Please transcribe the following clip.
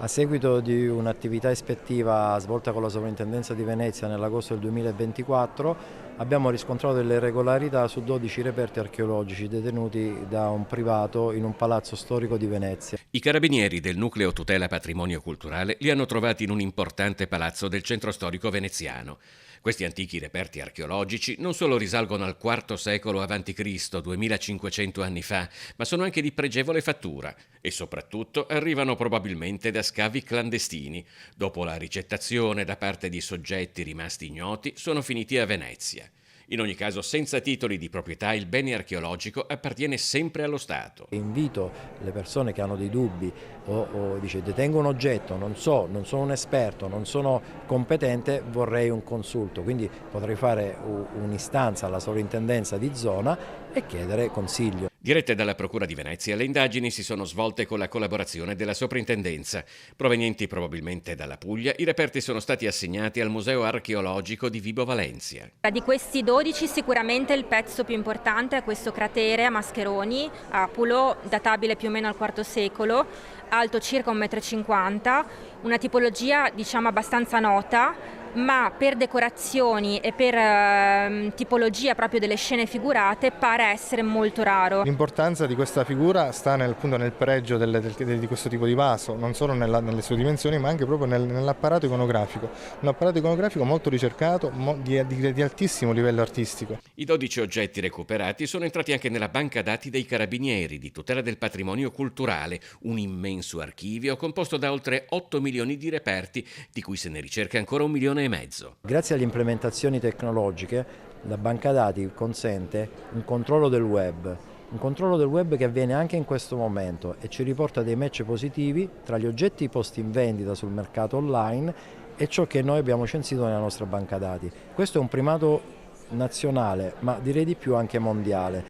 A seguito di un'attività ispettiva svolta con la Sovrintendenza di Venezia nell'agosto del 2024 abbiamo riscontrato delle irregolarità su 12 reperti archeologici detenuti da un privato in un palazzo storico di Venezia. I carabinieri del Nucleo Tutela Patrimonio Culturale li hanno trovati in un importante palazzo del centro storico veneziano. Questi antichi reperti archeologici non solo risalgono al IV secolo a.C., 2500 anni fa, ma sono anche di pregevole fattura e soprattutto arrivano probabilmente da scavi clandestini. Dopo la ricettazione da parte di soggetti rimasti ignoti, sono finiti a Venezia. In ogni caso, senza titoli di proprietà, il bene archeologico appartiene sempre allo Stato. Invito le persone che hanno dei dubbi o dice detengo un oggetto, non sono un esperto, non sono competente, vorrei un consulto, quindi potrei fare un'istanza alla sovrintendenza di zona e chiedere consiglio. Dirette dalla Procura di Venezia, le indagini si sono svolte con la collaborazione della soprintendenza. Provenienti probabilmente dalla Puglia, i reperti sono stati assegnati al Museo Archeologico di Vibo Valentia. Di questi 12 sicuramente il pezzo più importante è questo cratere a Mascheroni, a Pulo, databile più o meno al IV secolo, alto circa 1,50 m, una tipologia diciamo abbastanza nota, ma per decorazioni e per tipologia proprio delle scene figurate pare essere molto raro. L'importanza di questa figura sta appunto nel pregio di questo tipo di vaso, non solo nelle sue dimensioni ma anche proprio nell'apparato iconografico, un apparato iconografico molto ricercato, di altissimo livello artistico. I 12 oggetti recuperati sono entrati anche nella banca dati dei Carabinieri di tutela del patrimonio culturale, un immenso archivio composto da oltre 8 milioni di reperti, di cui se ne ricerca ancora 1,5 milioni. Grazie alle implementazioni tecnologiche, la banca dati consente un controllo del web che avviene anche in questo momento e ci riporta dei match positivi tra gli oggetti posti in vendita sul mercato online e ciò che noi abbiamo censito nella nostra banca dati. Questo è un primato nazionale, ma direi di più anche mondiale.